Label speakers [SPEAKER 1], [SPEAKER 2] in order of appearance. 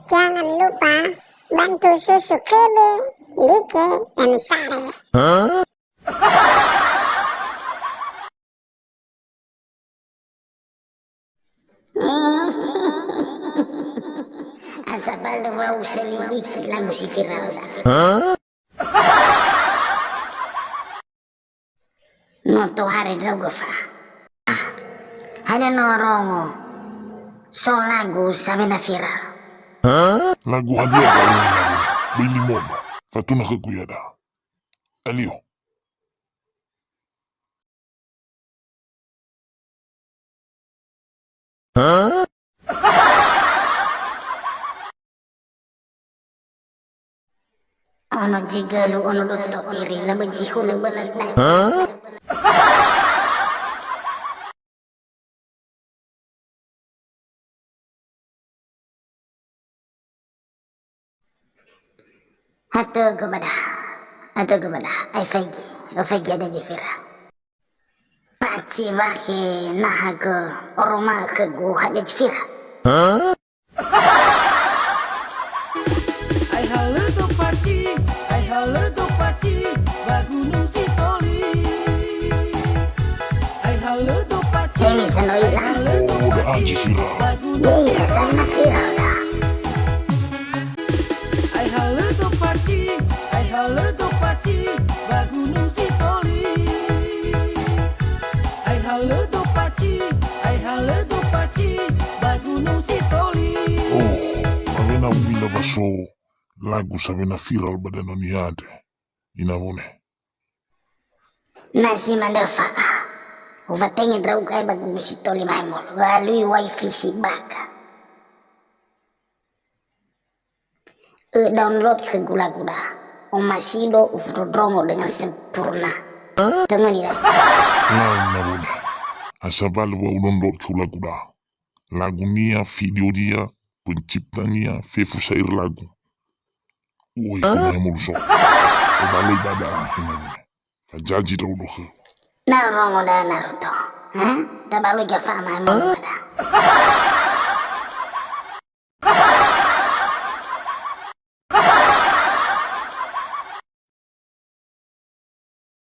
[SPEAKER 1] Jangan lupa bantu subscribe, like, dan share. Asal mau selidiki lagu si viral dah. Noto hari drogofa. Hanya norongo. So lagu sabi na viral.
[SPEAKER 2] Lagu hadiah dari lagu Billy Mono Fatuna Kekuyada Alio
[SPEAKER 1] Ono jigalu ono doto kiri la bajihulu balat na. Atau kepada ay fagi ada jifira. Paci wahe nahaga oroma kegu hada jifira.
[SPEAKER 3] Ay halo paci, bagunung si toli. Ay halo paci,
[SPEAKER 1] Emi sanoilang.
[SPEAKER 2] udah aja viral.
[SPEAKER 1] Iya sama viral dah.
[SPEAKER 3] ay halo paci, bagunung si toli. Ay halo paci, bagunung si toli.
[SPEAKER 2] Avena ubila baso lagu savena viral badano niade inavone
[SPEAKER 1] Nasi mandafa. Uvatenya draug ay bagunung si toli maimol. Walui wifi si baka. Download ke gula-gula. Omasido ufrodromo dengan sempurna. Tengok ni dah.
[SPEAKER 2] lain navone asabal wa ulondot kula lagu nia video dia penciptanya Fefu Sair lagu woi kena mulso balai bada inavone fajaji daudoh
[SPEAKER 1] Narongo dah Naruto. Hah? Tabalu gafa maimol dah.